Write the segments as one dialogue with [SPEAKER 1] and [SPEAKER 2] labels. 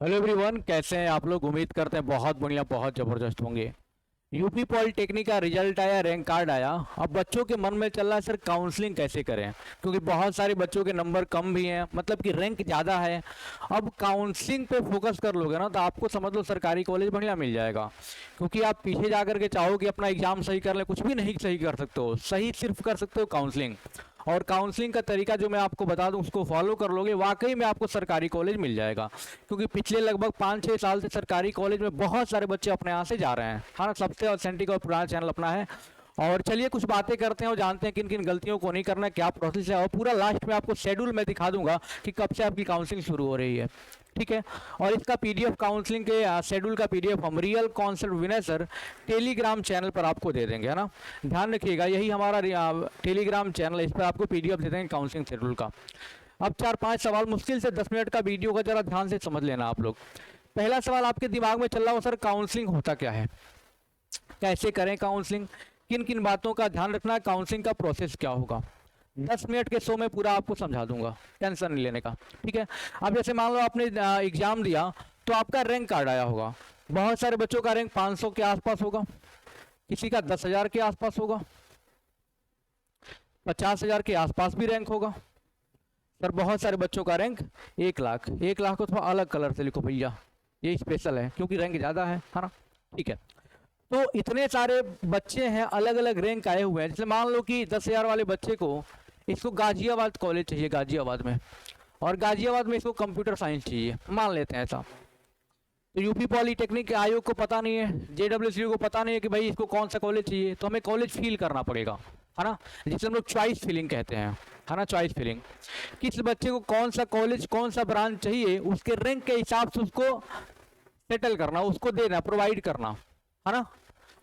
[SPEAKER 1] Hello everyone, कैसे हैं आप लोग। उम्मीद करते हैं बहुत बढ़िया, बहुत ज़बरदस्त होंगे। यूपी पॉलिटेक्निक का रिजल्ट आया, रैंक कार्ड आया। अब बच्चों के मन में चल रहा है सर काउंसलिंग कैसे करें, क्योंकि बहुत सारे बच्चों के नंबर कम भी हैं, मतलब कि रैंक ज़्यादा है। अब काउंसलिंग पे फोकस कर लोगे ना तो आपको समझ लो सरकारी कॉलेज बढ़िया मिल जाएगा। क्योंकि आप पीछे जा करके चाहो कि अपना एग्जाम सही कर ले, कुछ भी नहीं सही कर सकते हो, सही सिर्फ कर सकते हो काउंसलिंग। और काउंसलिंग का तरीका जो मैं आपको बता दूं उसको फॉलो कर लोगे, वाकई में आपको सरकारी कॉलेज मिल जाएगा। क्योंकि पिछले लगभग 5-6 साल से सरकारी कॉलेज में बहुत सारे बच्चे अपने यहाँ से जा रहे हैं। हाँ, सबसे ऑथेंटिक और पुराना चैनल अपना है। और चलिए कुछ बातें करते हैं और जानते हैं किन किन गलतियों को नहीं करना है, क्या प्रोसेस है। और पूरा लास्ट में आपको शेड्यूल मैं दिखा दूंगा कि कब से आपकी काउंसलिंग शुरू हो रही है। ठीक है। और इसका पीडीएफ काउंसलिंग के शेड्यूल का पीडीएफ हम रियल कॉन्सेप्ट विनय सर टेलीग्राम चैनल पर आपको दे देंगे, है ना। ध्यान रखिएगा, यही हमारा टेलीग्राम चैनल है, इस पर आपको पीडीएफ दे देंगे काउंसलिंग शेड्यूल का। अब 4-5 सवाल मुश्किल से 10 मिनट का वीडियो का, जरा ध्यान से समझ लेना आप लोग। पहला सवाल आपके दिमाग में चल रहा हो, सर काउंसलिंग होता क्या है, कैसे करें काउंसलिंग, किन किन बातों का ध्यान रखना है, काउंसलिंग का प्रोसेस क्या होगा। 10 मिनट के शो में पूरा आपको समझा दूंगा, टेंशन नहीं लेने का। ठीक है। अब जैसे मान लो आपने एग्जाम दिया तो आपका रैंक कार्ड आया होगा। बहुत सारे बच्चों का रैंक 500 के आसपास होगा, किसी का 10,000 के आसपास होगा, 50,000 के आसपास भी रैंक होगा। सर बहुत सारे बच्चों का रैंक 1 लाख, 1 लाख को थोड़ा अलग कलर से लिखो भैया, ये स्पेशल है क्योंकि रैंक ज़्यादा है ना। ठीक है। तो इतने सारे बच्चे हैं, अलग अलग रैंक आए हुए हैं। जैसे मान लो कि 10,000 वाले बच्चे को, इसको गाजियाबाद कॉलेज चाहिए गाजियाबाद में, और गाजियाबाद में इसको कंप्यूटर साइंस चाहिए, मान लेते हैं ऐसा। तो यूपी पॉलिटेक्निक आयोग को पता नहीं है, जेडब्ल्यूसी को पता नहीं है कि भाई इसको कौन सा कॉलेज चाहिए, तो हमें कॉलेज फील करना पड़ेगा, है ना। जिसे हम लोग चॉइस फिलिंग कहते हैं, है ना, चॉइस फिलिंग। किस बच्चे को कौन सा कॉलेज कौन सा ब्रांच चाहिए, उसके रैंक के हिसाब से उसको सेटल करना, उसको देना, प्रोवाइड करना, है ना।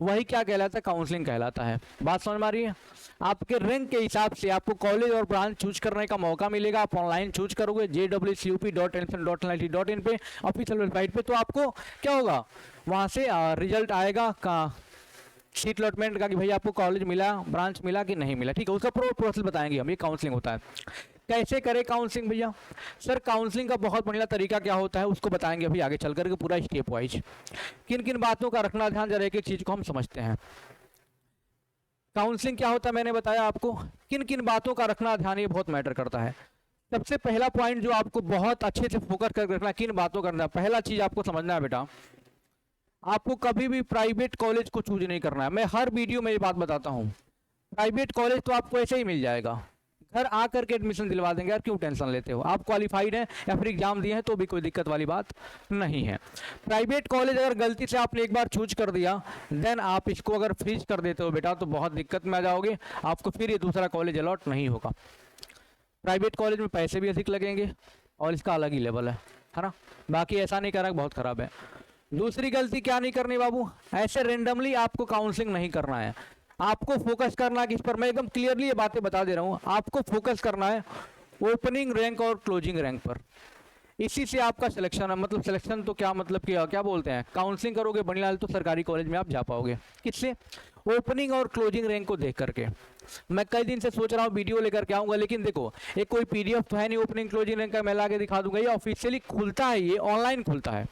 [SPEAKER 1] वही क्या कहलाता है, काउंसलिंग कहलाता है। बात समझ में आ रही है। आपके रैंक के हिसाब से आपको कॉलेज और ब्रांच चूज करने का मौका मिलेगा। आप ऑनलाइन चूज करोगे jwcup.nson.nit.in पे, ऑफिशियल वेबसाइट पे, तो आपको क्या होगा, वहां से रिजल्ट आएगा का सीट अलॉटमेंट का, कि भाई आपको कॉलेज मिला, ब्रांच मिला कि नहीं मिला। ठीक है, उसका पूरा प्रोसेस बताएंगे हम, ये काउंसलिंग होता है। कैसे करें काउंसलिंग भैया, सर काउंसलिंग का बहुत बढ़िया तरीका क्या होता है उसको बताएंगे अभी आगे चल करके, पूरा स्टेप वाइज। किन किन बातों का रखना ध्यान, जरा एक एक चीज को हम समझते हैं। काउंसलिंग क्या होता है मैंने बताया आपको, किन किन बातों का रखना ध्यान, ये बहुत मैटर करता है। सबसे पहला पॉइंट जो आपको बहुत अच्छे से फोकस करके रखना, किन बातों का रखना, पहला चीज आपको समझना है बेटा, आपको कभी भी प्राइवेट कॉलेज को चूज नहीं करना है। मैं हर वीडियो में ये बात बताता हूँ, प्राइवेट कॉलेज तो आपको ऐसे ही मिल जाएगा, घर आकर के एडमिशन दिलवा देंगे यार, क्यों टेंशन लेते हो, आप क्वालिफाइड हैं या फिर एग्जाम दिए हैं तो भी कोई दिक्कत वाली बात नहीं है। प्राइवेट कॉलेज अगर गलती से आपने एक बार चूज कर दिया, देन आप इसको अगर फ्रीज कर देते हो बेटा तो बहुत दिक्कत में आ जाओगे, आपको फिर ये दूसरा कॉलेज अलॉट नहीं होगा। प्राइवेट कॉलेज में पैसे भी अधिक लगेंगे और इसका अलग ही लेवल है ना। बाकी ऐसा नहीं करना बहुत खराब है। दूसरी गलती क्या नहीं करनी बाबू, ऐसे रेंडमली आपको काउंसलिंग नहीं करना है। आपको फोकस करना है किस पर, मैं एकदम क्लियरली ये बातें बता दे रहा हूँ, आपको फोकस करना है ओपनिंग रैंक और क्लोजिंग रैंक पर। इसी से आपका सिलेक्शन है, मतलब सिलेक्शन तो क्या मतलब कि क्या बोलते हैं, काउंसलिंग करोगे बढ़िया तो सरकारी कॉलेज में आप जा पाओगे, किससे, ओपनिंग और क्लोजिंग रैंक को देख करके। मैं कई दिन से सोच रहा हूँ वीडियो लेकर के आऊंगा, लेकिन देखो एक कोई पीडीएफ तो है नहीं ओपनिंग क्लोजिंग रैंक का, मैं ला के दिखा दूंगा। ये ऑफिशियली खुलता है, ये ऑनलाइन खुलता है,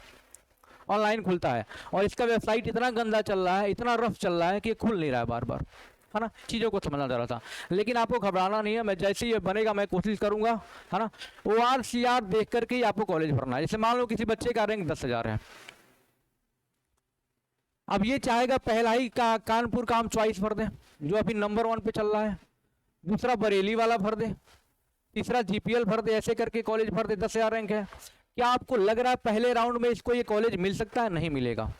[SPEAKER 1] ऑनलाइन खुलता है। और इसका वेबसाइट इतना गंदा चल रहा है, इतना रफ चल रहा है कि खुल नहीं रहा है बार बार, है ना। चीज़ों को समझना चाह रहा था, लेकिन आपको घबराना नहीं है, मैं जैसे ये बनेगा मैं कोशिश करूंगा, है ना। ORCR देख करके ही आपको कॉलेज भरना है। जैसे मान लो किसी बच्चे का रैंक 10,000 है, अब ये चाहेगा पहला ही कानपुर का हम चॉइस भर दें जो अभी नंबर 1 पे चल रहा है, दूसरा बरेली वाला भर दे, तीसरा GPL भर दे, ऐसे करके कॉलेज भर दे, 10,000 रैंक है। क्या आपको लग रहा है पहले राउंड में इसको ये कॉलेज मिल सकता है, नहीं मिलेगा।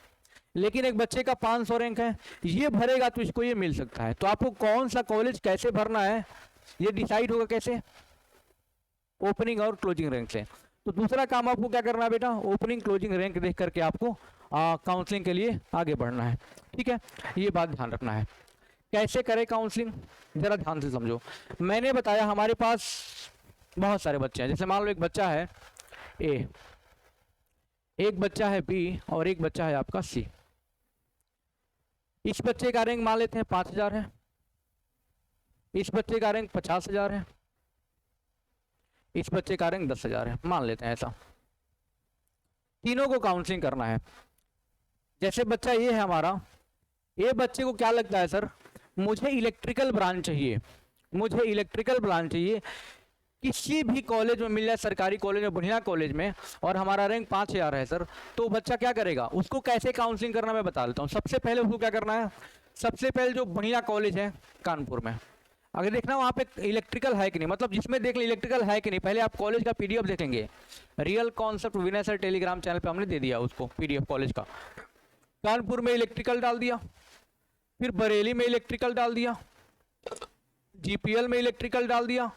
[SPEAKER 1] लेकिन एक बच्चे का 500 रैंक है, ये भरेगा तो इसको ये मिल सकता है। तो आपको कौन सा कॉलेज कैसे भरना है ये डिसाइड होगा कैसे, ओपनिंग और क्लोजिंग रैंक से। तो दूसरा काम आपको क्या करना है बेटा, ओपनिंग क्लोजिंग रैंक देख करके आपको काउंसलिंग के लिए आगे बढ़ना है। ठीक है, ये बात ध्यान रखना है। कैसे करें काउंसलिंग, जरा ध्यान से समझो। मैंने बताया हमारे पास बहुत सारे बच्चे हैं, जैसे मान लो एक बच्चा है ए, एक बच्चा है बी और एक बच्चा है आपका सी। इस बच्चे का रैंक मान लेते हैं 5,000 है, इस बच्चे का रैंक 50,000 है, इस बच्चे का रैंक 10,000 है, मान लेते हैं ऐसा। तीनों को काउंसलिंग करना है। जैसे बच्चा ये है हमारा, ये बच्चे को क्या लगता है सर, मुझे इलेक्ट्रिकल ब्रांच चाहिए, मुझे इलेक्ट्रिकल ब्रांच चाहिए, किसी भी कॉलेज में मिल जाए, सरकारी कॉलेज में, बढ़िया कॉलेज में, और हमारा रैंक 5000 है सर, तो बच्चा क्या करेगा, उसको कैसे काउंसलिंग करना मैं बता देता हूँ। सबसे पहले उसको क्या करना है, सबसे पहले जो बढ़िया कॉलेज है कानपुर में, अगर देखना वहाँ पे इलेक्ट्रिकल है कि नहीं, मतलब जिसमें देख ले इलेक्ट्रिकल है कि नहीं, पहले आप कॉलेज का पीडीएफ देखेंगे। रियल कॉन्सेप्ट विनय सर टेलीग्राम चैनल पे हमने दे दिया उसको पीडीएफ कॉलेज का। कानपुर में इलेक्ट्रिकल डाल दिया, फिर बरेली में इलेक्ट्रिकल डाल दिया, जीपीएल में इलेक्ट्रिकल डाल दिया,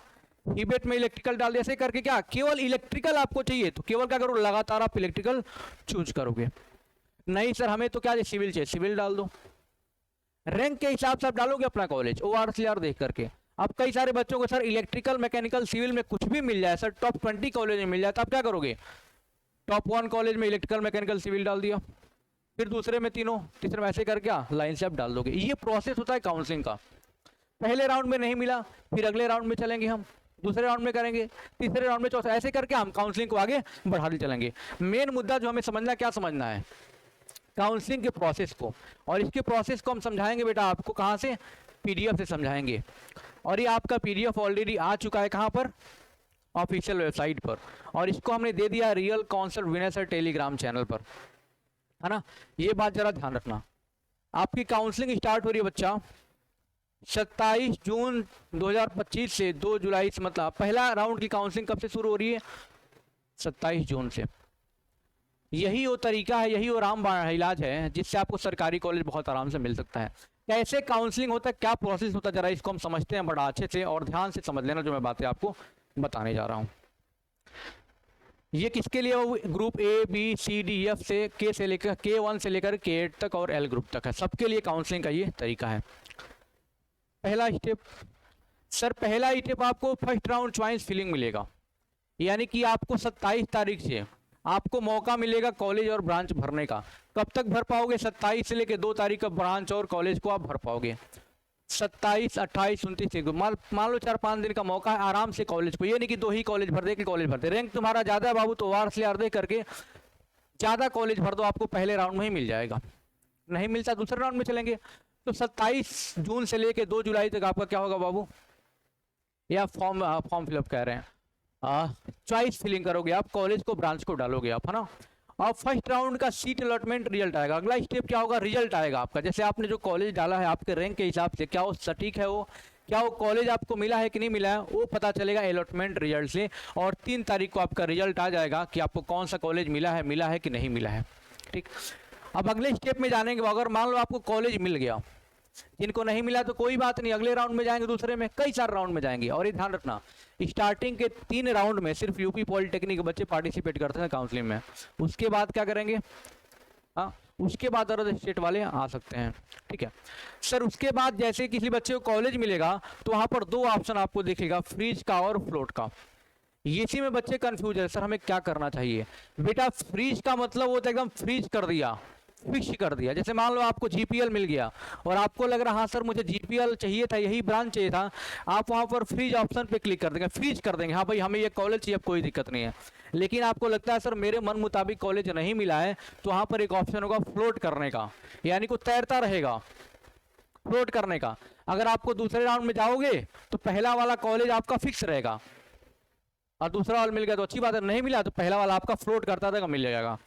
[SPEAKER 1] ईबेट में इलेक्ट्रिकल डाल दिया। ऐसे करके क्या केवल इलेक्ट्रिकल आपको चाहिए तो केवल क्या करो, लगातार आप इलेक्ट्रिकल चूज करोगे। नहीं सर हमें तो क्या सिविल चाहिए, सिविल डाल दो। रैंक के हिसाब से आप डालोगे अपना कॉलेज ORCR देख करके। अब कई सारे बच्चों को सर इलेक्ट्रिकल, मैकेनिकल, सिविल में कुछ भी मिल जाए सर, टॉप 20 कॉलेज में मिल जाए, तो आप क्या करोगे, टॉप 1 कॉलेज में इलेक्ट्रिकल, मैकेनिकल, सिविल डाल दिया, फिर दूसरे में तीनों, तीसरे में ऐसे करके लाइन से आप डाल दोगे। ये प्रोसेस होता है काउंसलिंग का। पहले राउंड में नहीं मिला, फिर अगले राउंड में चलेंगे हम, दूसरे राउंड में करेंगे, तीसरे राउंड में, चौथा, ऐसे करके हम काउंसलिंग को आगे बढ़ाते चलेंगे। मेन मुद्दा जो हमें समझना, क्या समझना है, काउंसलिंग के प्रोसेस को। और इसके प्रोसेस को हम समझाएंगे बेटा आपको कहाँ से, पीडीएफ से समझाएंगे। और ये आपका पीडीएफ ऑलरेडी आ चुका है कहाँ पर, ऑफिशियल वेबसाइट पर, और इसको हमने दे दिया रियल कॉन्सेप्ट विनय सर टेलीग्राम चैनल पर, है ना। ये बात जरा ध्यान रखना। आपकी काउंसलिंग स्टार्ट हो रही है बच्चा 27 जून 2025 से 2 जुलाई से, मतलब पहला राउंड की काउंसलिंग कब से शुरू हो रही है, 27 जून से। यही वो तरीका है, यही वो रामबाण इलाज है जिससे आपको सरकारी कॉलेज बहुत आराम से मिल सकता है। कैसे काउंसलिंग होता है, क्या प्रोसेस होता है, जरा इसको हम समझते हैं बड़ा अच्छे से, और ध्यान से समझ लेना जो मैं बातें आपको बताने जा रहा हूँ। ये किसके लिए, group A B C D E F से के से लेकर K1 से लेकर K8 तक और L ग्रुप तक है, सबके लिए काउंसलिंग का ये तरीका है। पहला स्टेप सर, पहला स्टेप आपको फर्स्ट राउंड चॉइस फिलिंग मिलेगा, यानी कि आपको 27 तारीख से आपको मौका मिलेगा कॉलेज और ब्रांच भरने का। कब तक भर पाओगे, 27 से लेकर 2 तारीख का ब्रांच और कॉलेज को आप भर पाओगे। 27, 28, 29 मान लो 4-5 दिन का मौका है आराम से कॉलेज को। ये नहीं कि 2 ही कॉलेज भर दे कि कॉलेज भरते, रैंक तुम्हारा ज्यादा है बाबू तो ORCR दे करके ज्यादा कॉलेज भर दो, आपको पहले राउंड में ही मिल जाएगा। नहीं मिलता दूसरे राउंड में चलेंगे। तो 27 जून से लेकर 2 जुलाई तक आपका क्या होगा बाबू, या फॉर्म फिलअप कह रहे हैं, चॉइस फिलिंग करोगे आप, कॉलेज को ब्रांच को डालोगे आप, है ना। और फर्स्ट राउंड का सीट अलॉटमेंट रिजल्ट आएगा। अगला स्टेप क्या होगा, रिजल्ट आएगा आपका। जैसे आपने जो कॉलेज डाला है आपके रैंक के हिसाब से, क्या वो सटीक है, वो क्या वो कॉलेज आपको मिला है कि नहीं मिला है, वो पता चलेगा अलॉटमेंट रिजल्ट से। और 3 तारीख को आपका रिजल्ट आ जाएगा कि आपको कौन सा कॉलेज मिला है कि नहीं मिला है। ठीक, अब अगले स्टेप में जाने के बाद अगर मान लो आपको कॉलेज मिल गया, जिनको नहीं मिला तो कोई बात नहीं, अगले राउंड में जाएंगे, दूसरे में, कई सारे राउंड में जाएंगे। और ये ध्यान रखना, स्टार्टिंग के 3 राउंड में सिर्फ यूपी पॉलिटेक्निक के बच्चे पार्टिसिपेट करते हैं काउंसलिंग में। उसके बाद क्या करेंगे, हाँ उसके बाद अदर स्टेट वाले आ सकते हैं। ठीक है सर, उसके बाद जैसे किसी बच्चे को कॉलेज मिलेगा तो वहाँ पर 2 ऑप्शन आपको दिखेगा, फ्रीज का और फ्लोट का। इसी में बच्चे कंफ्यूज है, सर हमें क्या करना चाहिए। बेटा फ्रीज का मतलब वो तो एकदम फ्रीज कर दिया, फिक्स कर दिया। जैसे मान लो आपको जीपीएल मिल गया और आपको लग रहा हाँ सर मुझे जीपीएल चाहिए था, यही ब्रांच चाहिए था, आप वहाँ पर फ्रीज ऑप्शन पे क्लिक कर देंगे, फ्रीज कर देंगे, हाँ भाई हमें ये कॉलेज चाहिए, अब कोई दिक्कत नहीं है। लेकिन आपको लगता है सर मेरे मन मुताबिक कॉलेज नहीं मिला है, तो वहाँ पर एक ऑप्शन होगा फ्लोट करने का, यानी को तैरता रहेगा, फ्लोट करने का। अगर आपको दूसरे राउंड में जाओगे तो पहला वाला कॉलेज आपका फिक्स रहेगा, और दूसरा वाला मिल गया तो अच्छी बात है, नहीं मिला तो पहला वाला आपका फ्लोट करता रहेगा, मिल जाएगा।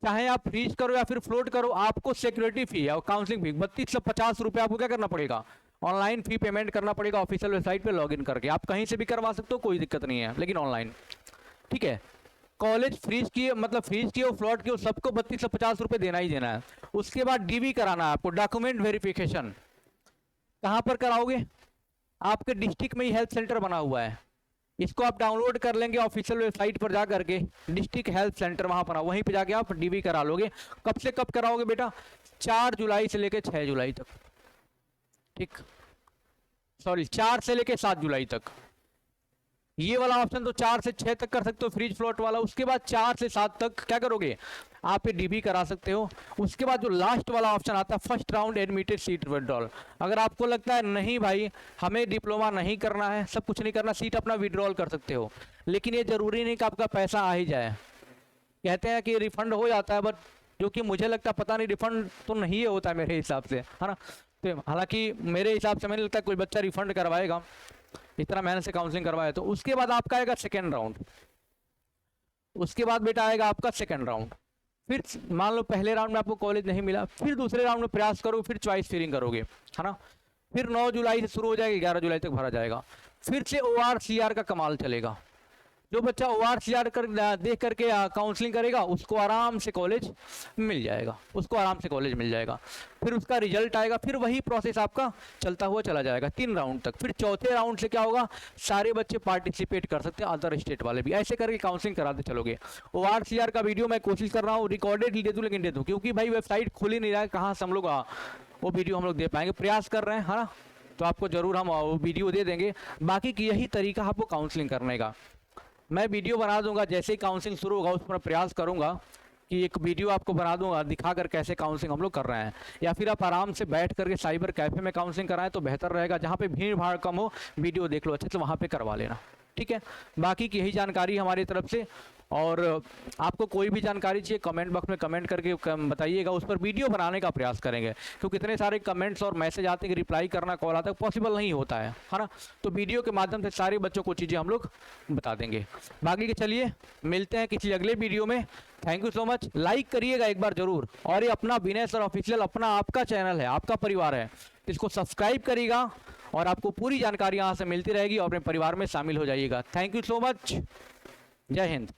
[SPEAKER 1] चाहे आप फ्रीज करो या फिर फ्लोट करो, आपको सिक्योरिटी फी और काउंसलिंग फी 3250 रुपये आपको क्या करना पड़ेगा, ऑनलाइन फी पेमेंट करना पड़ेगा ऑफिशियल वेबसाइट पे लॉगिन करके। आप कहीं से भी करवा सकते हो, कोई दिक्कत नहीं है, लेकिन ऑनलाइन। ठीक है, कॉलेज फ्रीज किए मतलब फ्रीज किए फ्लॉट किए सबको 3250 रुपये देना ही देना है। उसके बाद डीवी कराना है आपको, डॉक्यूमेंट वेरिफिकेशन। कहाँ पर कराओगे, आपके डिस्ट्रिक्ट में ही हेल्थ सेंटर बना हुआ है, इसको आप डाउनलोड कर लेंगे ऑफिशियल वेबसाइट पर जा करके, डिस्ट्रिक्ट हेल्थ सेंटर वहां पर, वहीं पे जाके आप डीबी करा लोगे। कब से कब कराओगे बेटा, 4 जुलाई से लेके 6 जुलाई तक। ठीक, सॉरी 4 से लेके 7 जुलाई तक। ये वाला ऑप्शन तो 4 से 6 तक कर सकते हो, फ्रीज फ्लोट वाला। उसके बाद 4 से 7 तक क्या करोगे, आप ये डीबी करा सकते हो। उसके बाद जो लास्ट वाला ऑप्शन आता है first round admitted seat withdrawal. अगर आपको लगता है नहीं भाई हमें डिप्लोमा नहीं करना है, सब कुछ नहीं करना, सीट अपना विड्रॉल कर सकते हो, लेकिन ये जरूरी नहीं कि आपका पैसा आ ही जाए। कहते हैं कि रिफंड हो जाता है, बट जो कि मुझे लगता है पता नहीं रिफंड तो नहीं होता है मेरे हिसाब से, है ना। तो हालांकि मेरे हिसाब से मैंने लगता है कोई बच्चा रिफंड करवाएगा, इतना मेहनत से काउंसलिंग करवाए। तो उसके बाद आपका आएगा सेकेंड राउंड, उसके बाद बेटा आएगा आपका सेकेंड राउंड। फिर मान लो पहले राउंड में आपको कॉलेज नहीं मिला, फिर दूसरे राउंड में प्रयास करोगे, फिर चॉइस फिलिंग करोगे, है ना। फिर 9 जुलाई से शुरू हो जाएगा, 11 जुलाई तक भरा जाएगा। फिर से ORCR का कमाल चलेगा। जो बच्चा ORCR देख करके काउंसलिंग करेगा उसको आराम से कॉलेज मिल जाएगा, उसको आराम से कॉलेज मिल जाएगा। फिर उसका रिजल्ट आएगा, फिर वही प्रोसेस आपका चलता हुआ चला जाएगा 3 राउंड तक। फिर चौथे राउंड से क्या होगा, सारे बच्चे पार्टिसिपेट कर सकते हैं, अदर स्टेट वाले भी। ऐसे करके काउंसलिंग कराते चलोगे। ORCR का वीडियो मैं कोशिश कर रहा हूँ रिकॉर्डेड दे दूँ, लेकिन दे दूँ क्योंकि भाई वेबसाइट खुल ही नहीं रहा है, कहाँ से हम लोग वो वीडियो हम लोग दे पाएंगे। प्रयास कर रहे हैं, है ना, तो आपको ज़रूर हम वो वीडियो दे देंगे। बाकी की यही तरीका आपको काउंसलिंग करने का। मैं वीडियो बना दूंगा जैसे ही काउंसलिंग शुरू होगा, उस पर प्रयास करूंगा कि एक वीडियो आपको बना दूंगा दिखाकर कैसे काउंसलिंग हम लोग कर रहे हैं। या फिर आप आराम से बैठ करके साइबर कैफ़े में काउंसलिंग कराएं तो बेहतर रहेगा, जहाँ पे भीड़ भाड़ कम हो, वीडियो देख लो अच्छे से, वहाँ पे करवा लेना, ठीक है। बाकी की यही जानकारी हमारी तरफ से। और आपको कोई भी जानकारी चाहिए कमेंट बॉक्स में कमेंट करके बताइएगा, उस पर वीडियो बनाने का प्रयास करेंगे, क्योंकि इतने सारे कमेंट्स और मैसेज आते हैं कि रिप्लाई करना, कॉल आता है, पॉसिबल नहीं होता है ना। तो वीडियो के माध्यम से सारे बच्चों को चीज़ें हम लोग बता देंगे। बाकी के चलिए मिलते हैं किसी अगले वीडियो में। Thank you so much. Like करिएगा एक बार जरूर, और ये अपना विनय सर ऑफिशियल अपना आपका चैनल है, आपका परिवार है, इसको सब्सक्राइब करिएगा और आपको पूरी जानकारी यहाँ से मिलती रहेगी और अपने परिवार में शामिल हो जाइएगा। Thank you so much. जय हिंद।